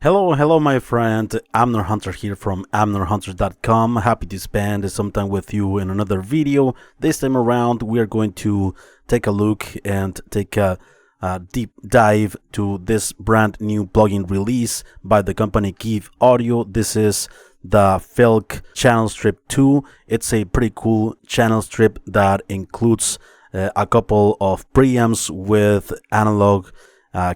Hello, my friend. Amner Hunter here from amnerhunter.com. Happy to spend some time with you in another video. This time around, we are going to take a look and take a deep dive to this brand new plugin release by the company Kiive Audio. This is the FilkChannel Strip 2. It's a pretty cool channel strip that includes a couple of preamps with analog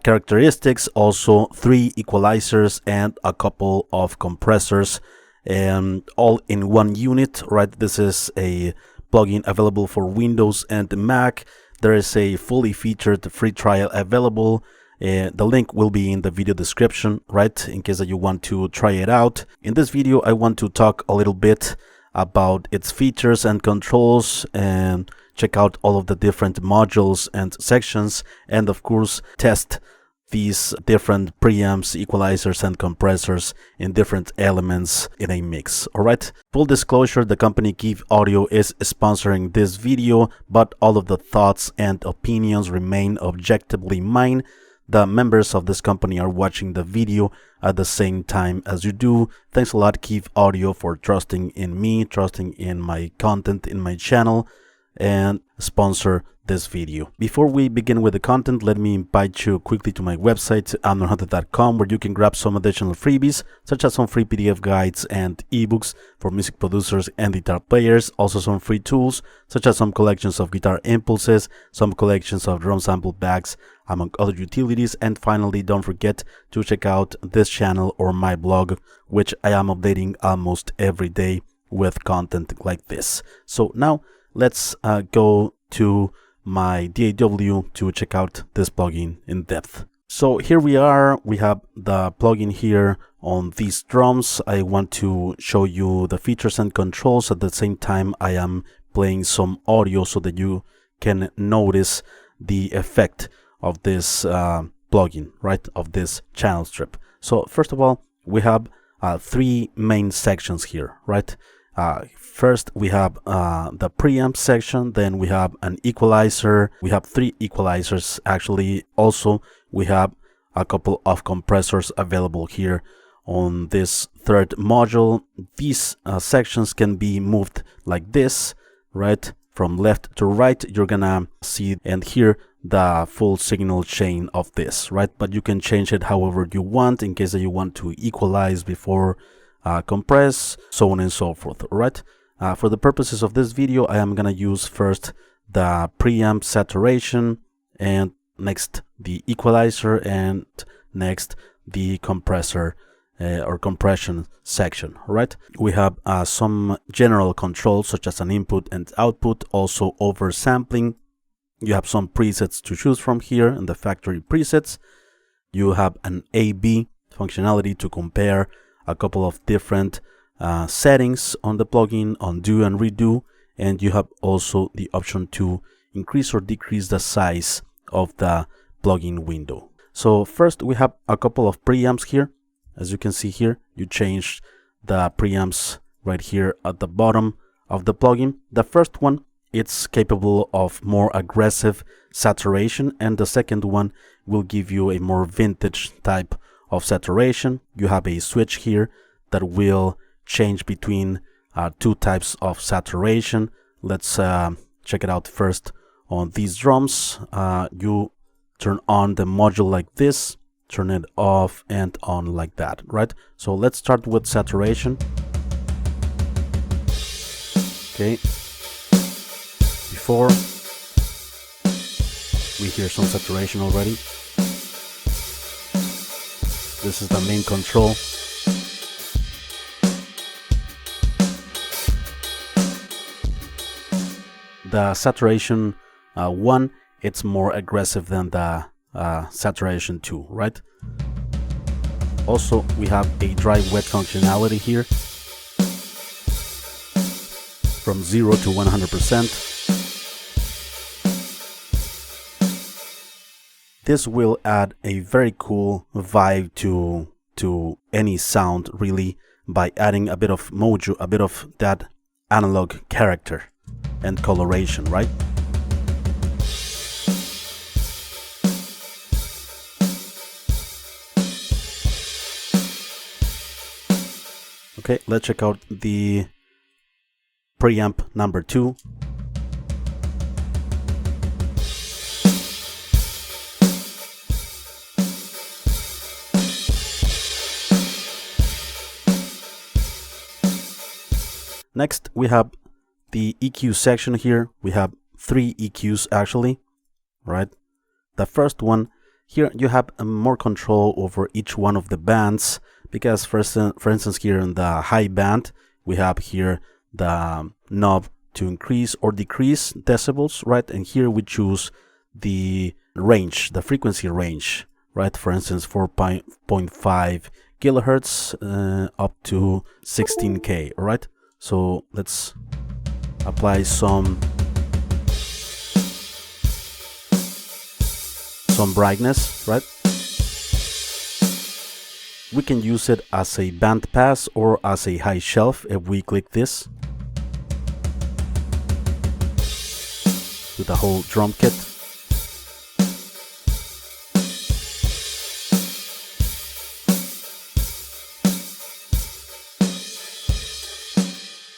characteristics, also 3 equalizers and a couple of compressors, and all in one unit, right? This is a plugin available for Windows and Mac. There is a fully featured free trial available. The link will be in the video description, right, in case that you want to try it out. In this video, I want to talk a little bit about its features and controls, and check out all of the different modules and sections, and of course test these different preamps, equalizers and compressors in different elements in a mix. Alright, full disclosure, the company Kiive Audio is sponsoring this video, but all of the thoughts and opinions remain objectively mine. The members of this company are watching the video at the same time as you do. Thanks a lot, Kiive Audio, for trusting in me, trusting in my content, in my channel, and sponsor this video. Before we begin with the content, let me invite you quickly to my website, amnerhunter.com, where you can grab some additional freebies, such as some free PDF guides and ebooks for music producers and guitar players. Also some free tools, such as some collections of guitar impulses, some collections of drum sample bags, among other utilities. And finally, don't forget to check out this channel or my blog, which I am updating almost every day with content like this. So now let's go to my DAW to check out this plugin in depth. So here we are, we have the plugin here on these drums. I want to show you the features and controls. At the same time, I am playing some audio so that you can notice the effect of this plugin, right, of this channel strip. So first of all, we have 3 main sections here, right? First, we have the preamp section, then we have an equalizer, we have 3 equalizers actually. Also, we have a couple of compressors available here on this third module. These sections can be moved like this, right? From left to right, you're gonna see and hear the full signal chain of this, right? But you can change it however you want, in case that you want to equalize before compress, so on and so forth. Right? For the purposes of this video, I am gonna use first the preamp saturation, and next the equalizer, and next the compressor or compression section. Right? We have some general controls, such as an input and output, also oversampling. You have some presets to choose from here in the factory presets. You have an A/B functionality to compare a couple of different settings on the plugin, undo and redo, and you have also the option to increase or decrease the size of the plugin window. So first, we have a couple of preamps here. As you can see here, you change the preamps right here at the bottom of the plugin. The first one, it's capable of more aggressive saturation, and the second one will give you a more vintage type of saturation. You have a switch here that will change between 2 types of saturation. Let's check it out first on these drums. You turn on the module like this, turn it off and on like that, right? So let's start with saturation. Okay, before we hear some saturation already. This is the main control. The saturation 1, it's more aggressive than the saturation 2, right? Also, we have a dry wet functionality here from 0 to 100%. This will add a very cool vibe to any sound, really, by adding a bit of mojo, a bit of that analog character and coloration, right? Okay, let's check out the preamp number 2. Next, we have the EQ section here. We have 3 EQs actually, right? The first one, here you have more control over each one of the bands, because for instance here in the high band, we have here the knob to increase or decrease decibels, right? And here we choose the range, the frequency range, right? For instance, 4.5 kilohertz up to 16K, all right? So let's apply some brightness, right? We can use it as a band pass or as a high shelf if we click this with the whole drum kit.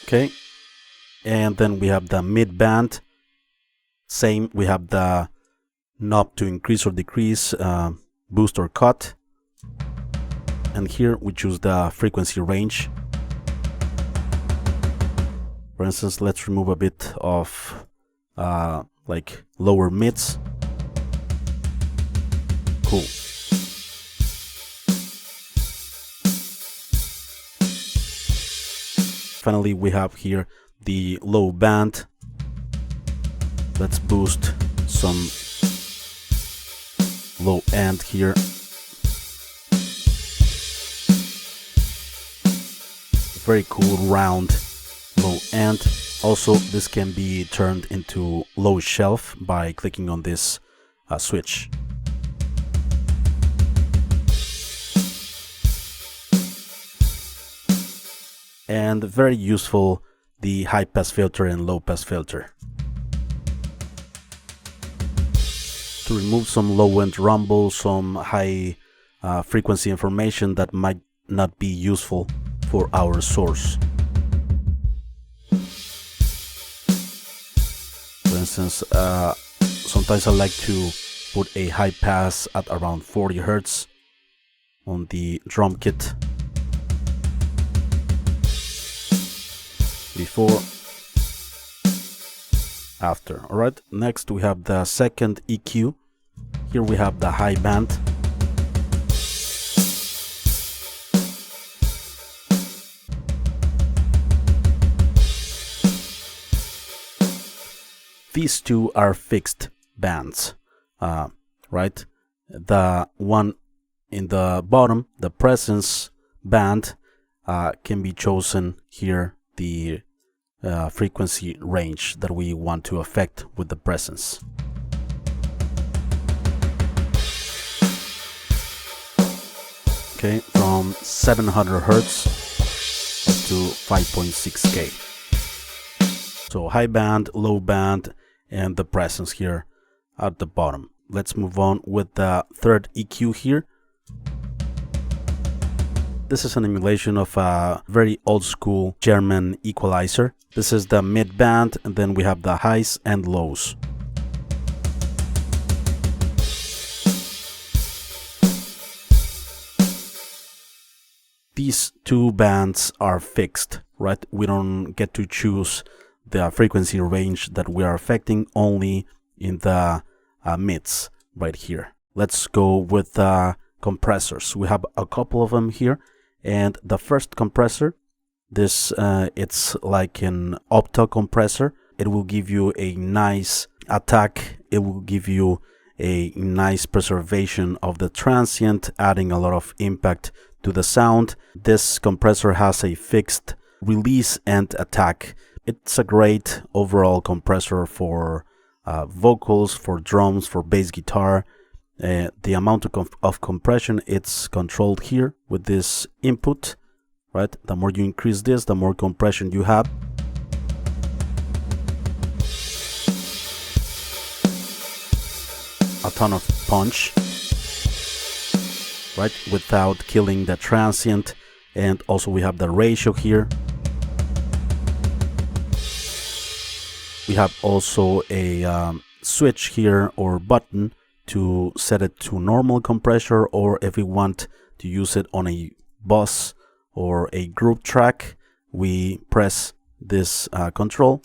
Okay, and then we have the mid band. Same, we have the knob to increase or decrease, boost or cut, and here we choose the frequency range. For instance, let's remove a bit of like lower mids. Cool. Finally, we have here the low band. Let's boost some low end here. Very cool round low end. Also, this can be turned into low shelf by clicking on this switch. And very useful, the high pass filter and low pass filter. To remove some low end rumble, some high frequency information that might not be useful for our source. For instance, sometimes I like to put a high pass at around 40 Hz on the drum kit. Before, after. Alright, next we have the second EQ. Here we have the high band. These two are fixed bands, right? The one in the bottom, the presence band, can be chosen here, the frequency range that we want to affect with the presence. Okay, from 700 Hz up to 5.6K. So high band, low band, and the presence here at the bottom. Let's move on with the third EQ here. This is an emulation of a very old school German equalizer. This is the mid band, and then we have the highs and lows. These two bands are fixed, right? We don't get to choose the frequency range that we are affecting, only in the mids right here. Let's go with the compressors. We have a couple of them here, and the first compressor, this it's like an opto compressor. It will give you a nice attack. It will give you a nice preservation of the transient, adding a lot of impact to the sound. This compressor has a fixed release and attack. It's a great overall compressor for vocals, for drums, for bass guitar. The amount of compression, it's controlled here with this input, right? The more you increase this, the more compression you have. A ton of punch, right? Without killing the transient And also we have the ratio here. We have also a switch here or button to set it to normal compressor, or if we want to use it on a bus or a group track, we press this control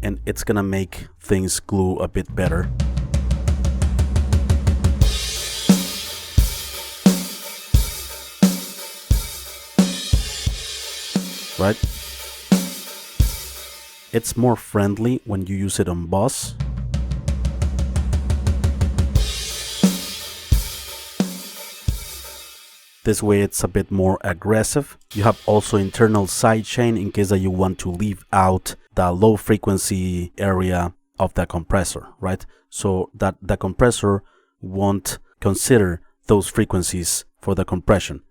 and it's gonna make things glue a bit better. Right? It's more friendly when you use it on bus. This way it's a bit more aggressive. You have also internal sidechain in case that you want to leave out the low frequency area of the compressor, right? So that the compressor won't consider those frequencies for the compression.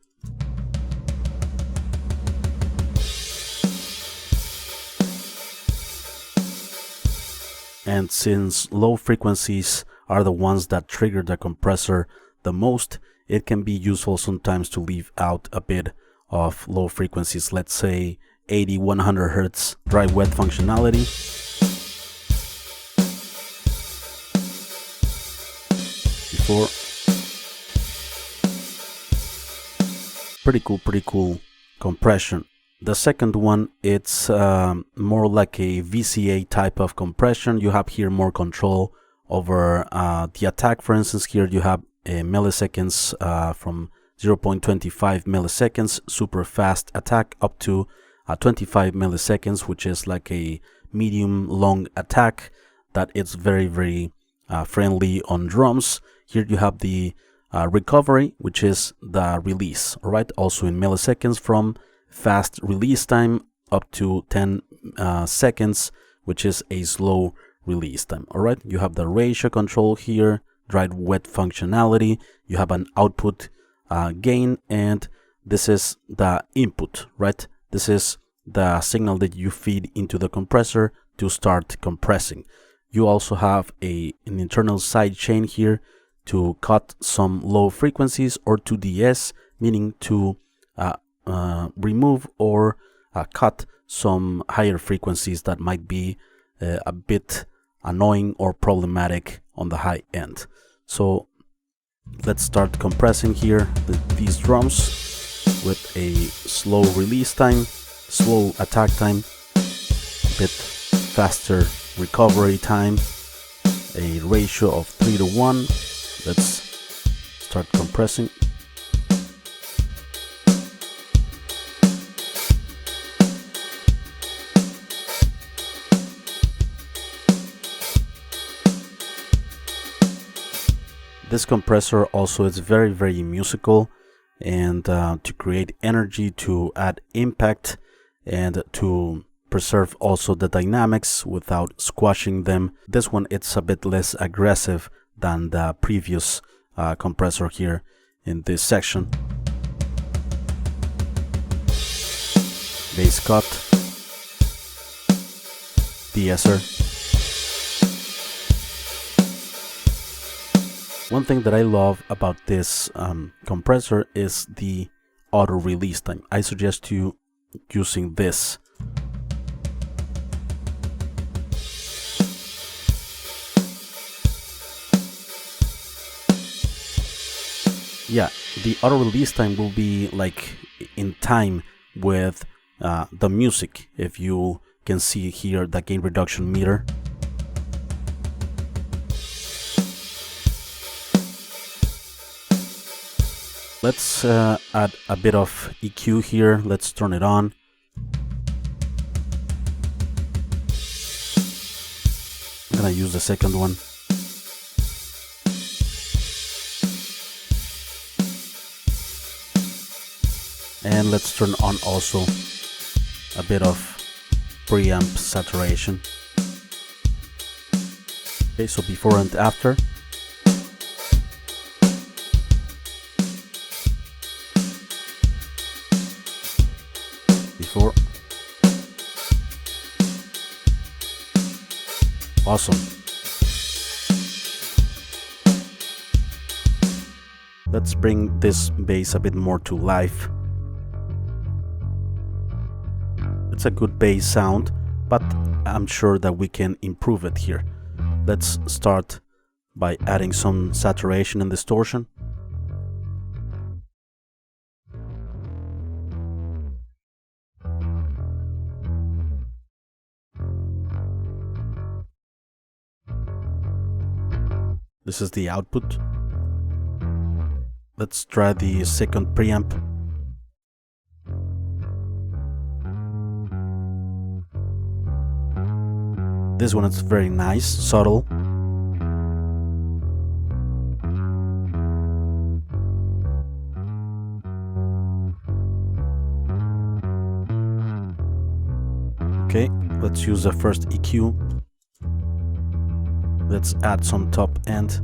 And since low frequencies are the ones that trigger the compressor the most, it can be useful sometimes to leave out a bit of low frequencies, let's say 80, 100 Hertz dry wet functionality. Before. Pretty cool compression. The second one, it's more like a VCA type of compression. You have here more control over the attack. For instance, here you have milliseconds from 0.25 milliseconds, super fast attack, up to 25 milliseconds, which is like a medium long attack that is very friendly on drums. Here you have the recovery, which is the release, all right, also in milliseconds, from fast release time up to 10 seconds, which is a slow release time. All right, you have the ratio control here, dry wet functionality, you have an output gain, and this is the input, right? This is the signal that you feed into the compressor to start compressing. You also have an internal side chain here to cut some low frequencies, or to DS, meaning to remove or cut some higher frequencies that might be a bit annoying or problematic on the high end. So let's start compressing here these drums with a slow release time, slow attack time, a bit faster recovery time, a ratio of 3:1. Let's start compressing. This compressor also is very musical, and to create energy, to add impact, and to preserve also the dynamics without squashing them. This one, it's a bit less aggressive than the previous compressor here in this section. Bass cut, de-esser. One thing that I love about this compressor is the auto release time. I suggest you using this. Yeah, the auto release time will be like in time with the music. If you can see here the gain reduction meter. Let's add a bit of EQ here. Let's turn it on. I'm gonna use the second one. And let's turn on also a bit of preamp saturation. Okay, so before and after. Before. Awesome. Let's bring this bass a bit more to life. It's a good bass sound, but I'm sure that we can improve it here. Let's start by adding some saturation and distortion. This is the output. Let's try the second preamp. This one is very nice, subtle. Okay, let's use the first EQ. Let's add some top end.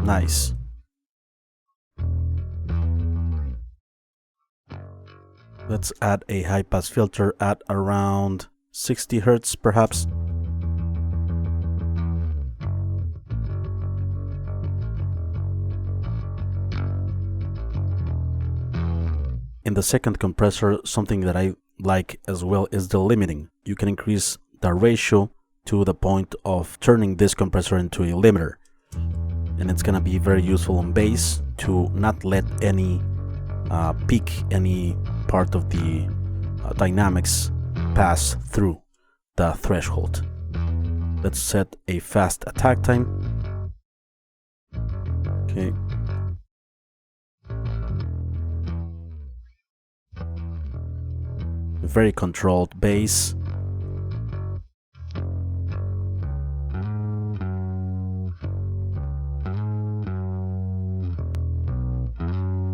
Nice. Let's add a high pass filter at around 60 Hz perhaps. In the second compressor, something that I like as well is the limiting. You can increase the ratio to the point of turning this compressor into a limiter. And it's gonna be very useful on bass to not let any peak, any part of the dynamics pass through the threshold. Let's set a fast attack time. Okay. Very controlled bass.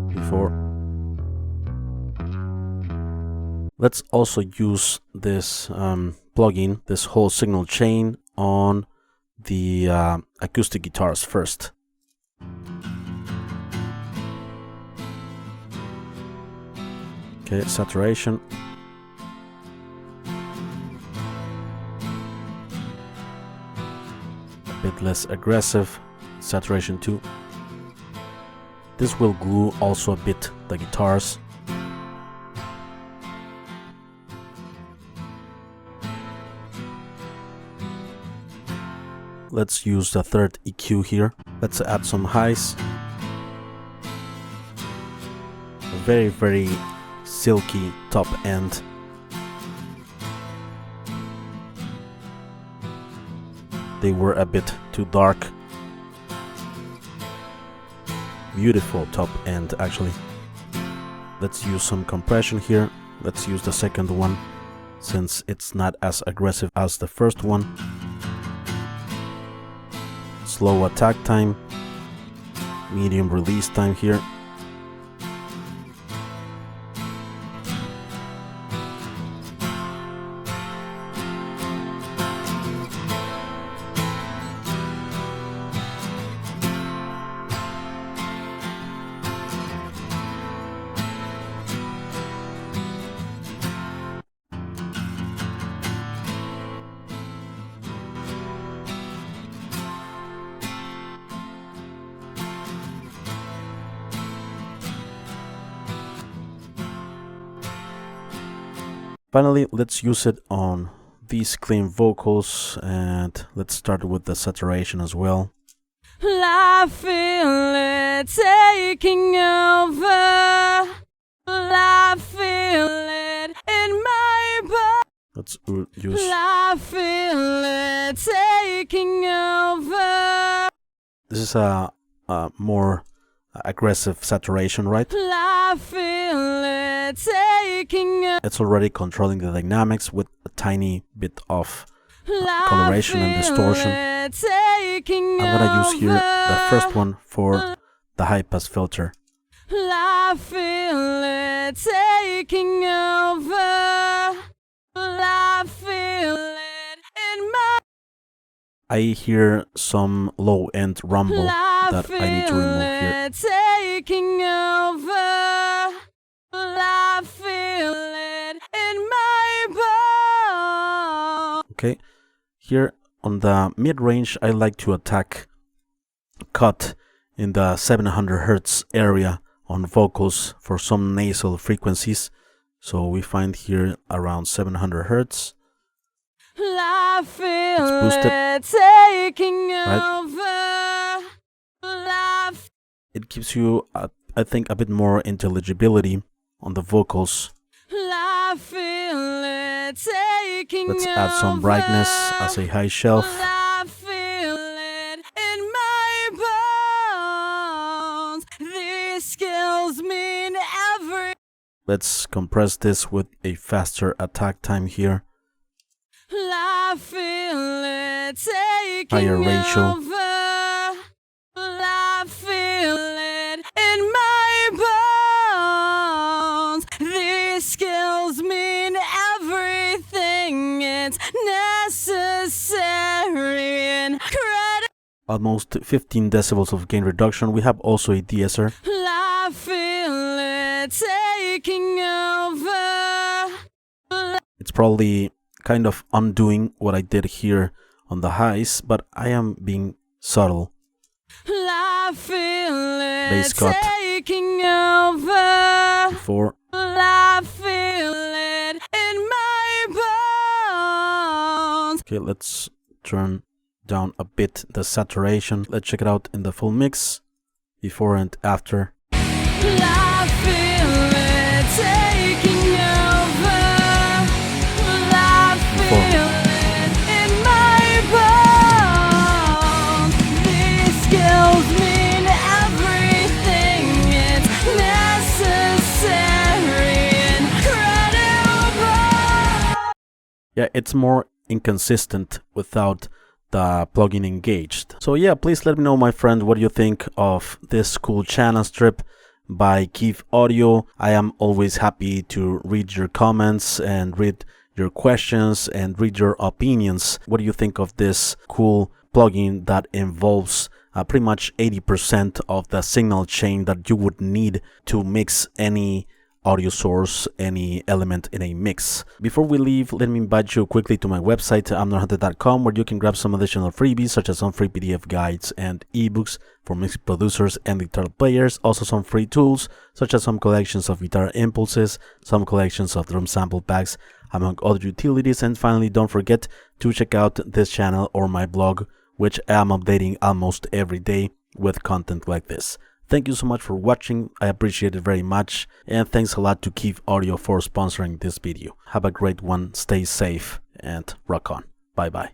Before. Let's also use this plugin, this whole signal chain on the acoustic guitars first. Okay, saturation. A bit less aggressive, saturation 2. This will glue also a bit the guitars. Let's use the third EQ here. Let's add some highs. A very, very silky top end. They were a bit too dark. Beautiful top end actually. Let's use some compression here. Let's use the second one since it's not as aggressive as the first one. Slow attack time, medium release time here. Finally, let's use it on these clean vocals, and let's start with the saturation as well. I feel it taking over. I feel it in my body. Let's use. I feel it taking over. This is a more aggressive saturation, right? I feel it taking over. It's already controlling the dynamics with a tiny bit of coloration and distortion. I'm gonna use here the first one for the high pass filter. I feel it taking over. I feel it in my. I hear some low end rumble that I need to remove here. Taking over. I feel it in my bones. Okay, here on the mid-range, I like to cut in the 700 Hertz area on vocals for some nasal frequencies. So we find here around 700 Hertz. It's boosted, taking right? over. It gives you, I think, a bit more intelligibility on the vocals. Let's add some brightness as a high shelf. I feel it in my bones. These skills mean every. Let's compress this with a faster attack time here. I feel it taking Higher ratio. over. I feel it in my bones. These skills mean everything. It's necessary and credible. Almost 15 decibels of gain reduction. We have also a de-esser. I feel it taking over. It's probably kind of undoing what I did here on the highs, but I am being subtle. I feel it Bass cut taking over. Before. I feel it in my bones. Okay, let's turn down a bit the saturation. Let's check it out in the full mix, before and after. I feel it taking over. I feel it in my bones. These skills mean everything. It's necessary and credible. Yeah, it's more inconsistent without the plugin engaged. So yeah, please let me know, my friend, what you think of this cool channel strip by Kiive Audio. I am always happy to read your comments and read your questions and read your opinions. What do you think of this cool plugin that involves pretty much 80% of the signal chain that you would need to mix any audio source, any element in a mix? Before we leave, let me invite you quickly to my website, amnorhunter.com, where you can grab some additional freebies, such as some free PDF guides and ebooks for music producers and guitar players. Also some free tools, such as some collections of guitar impulses, some collections of drum sample packs, among other utilities. And finally, don't forget to check out this channel or my blog, which I am updating almost every day with content like this. Thank you so much for watching. I appreciate it very much. And thanks a lot to Kiive Audio for sponsoring this video. Have a great one. Stay safe and rock on. Bye bye.